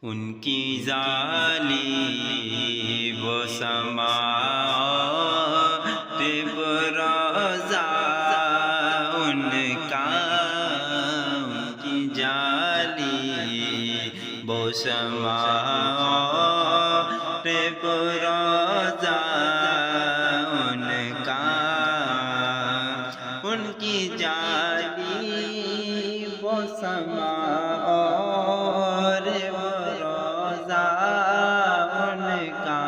ان کی ظالی وہ سماعت بروزہ ان کا، ان کی جالی وہ سماعت بروزہ ان کا، ان کی جالی وہ سماعت اور بروزہ ان کا،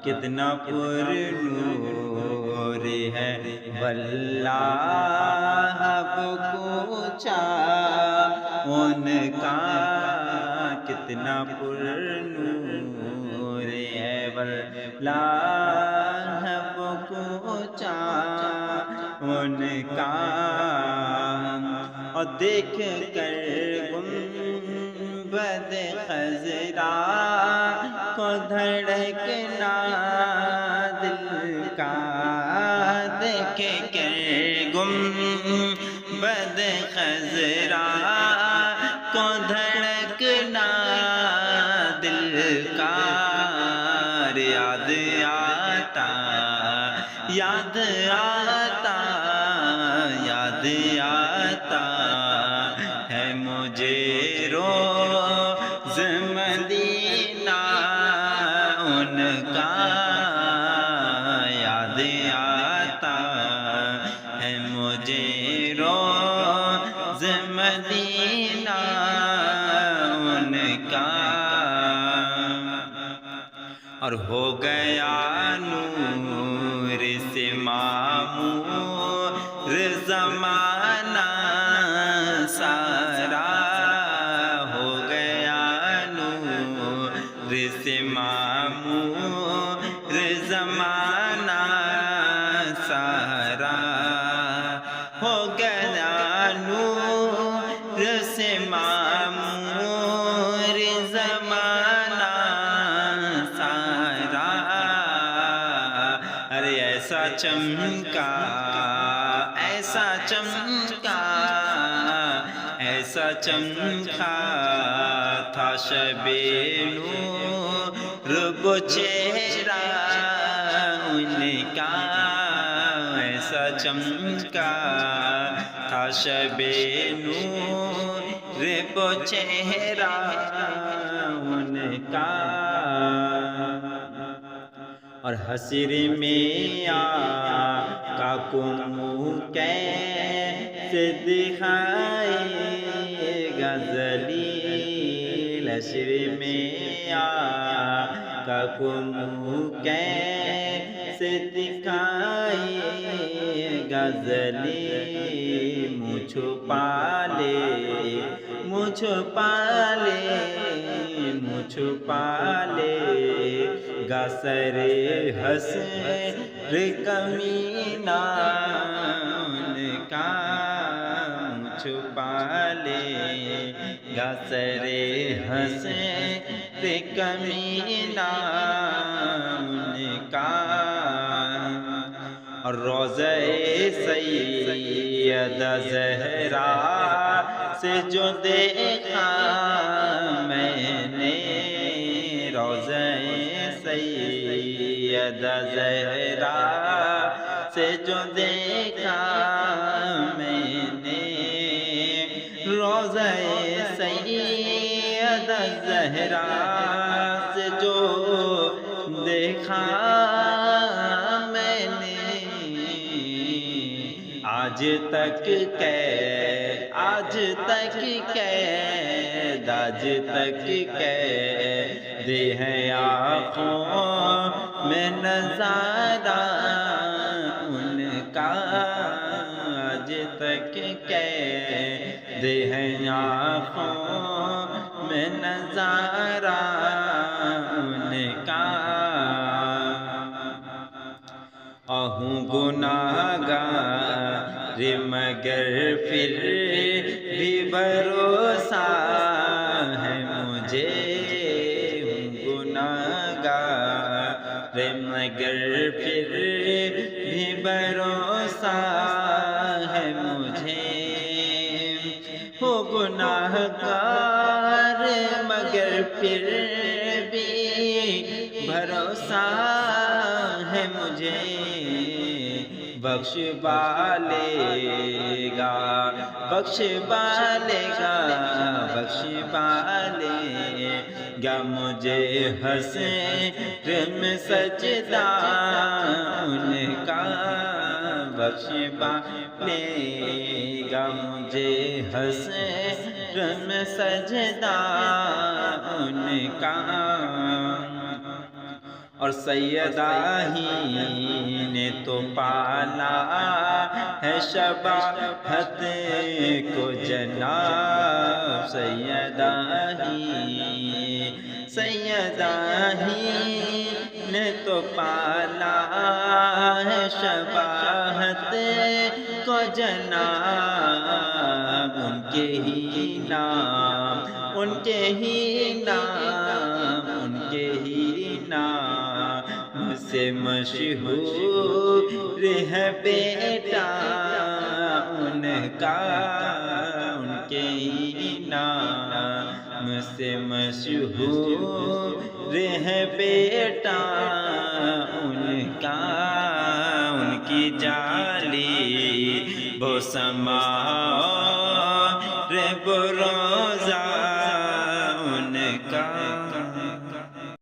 کتنا پر نور ہے واللہ کوچا ان کا، کتنا پر نور ہے واللہ کوچا ان کا، اور دیکھ کر گنبد خضرا کو دھڑکنا دل کا، دیکھ کر گنبد خضرا کو دھڑکنا دل کا، یاد آتا یاد آتا یاد آتا ہے مجھے روز مدینہ ان کا، یاد آتا ہے مجھے روز مدینہ ان کا، اور ہو گیا نور سے معمور زمانہ سارا، ہو گیا نور سے معمور زمانہ سارا، ہو گیا نور سے معمور زمانہ سارا، ارے ایسا چمکا ایسا چمکا ایسا چمکا تھا شب نور وہ چہرہ ان کا، ایسا چمکا تھا شب نور وہ چہرہ ان کا، اور حسر میں آقا کو منہ کیسے دکھائے گا ذلیل، حسر میں آقا کو منہ کیسے دکھائے گا ذلیل، منہ چھپا لے منہ چھپا لے منہ چھپا لے گا سر حسر کمینہ ان کا، منہ چھپا لے گا سر حسر کمینہ ان کا، اور روضہ سیدہ زہرا سے جو دیکھا میں نے، روضہ سیدہ زہرا سے جو دیکھا میں نے، روضہ سیدہ زہرا سے جو دیکھا میں نے، آج تک قید آج تک قید آج تک قید ہے آنکھوں میں نظارہ ان کا، آج تک قید ہے آنکھوں میں نظارہ ان کا، ہوں گناہگار مگر پھر بھی بھروسہ ہے مجھے، ہوں گناہگار مگر پھر بھی بھروسہ ہے مجھے، ہو گناہگار پھر بھی بھروسہ ہے مجھے بخش بالے گا بخش بالے گا بخش بالے گا مجھے حسرت میں سجدہ ان کا بخش بالے گا مجھے حسرت میں سجدہ ان کا اور سیدہ ہی نے تو پالا ہے شباہت کو جناب سیدہ ہی نے تو پالا ہے شباہت کو جناب ان کے ہی نام ان کے ہی نام ان کے ہی نام سے مشہور ہے بیٹا ان کا ان کے ہی نام سے مشہور ہے بیٹا ان کا ان کی جالی بو سما رے بروزہ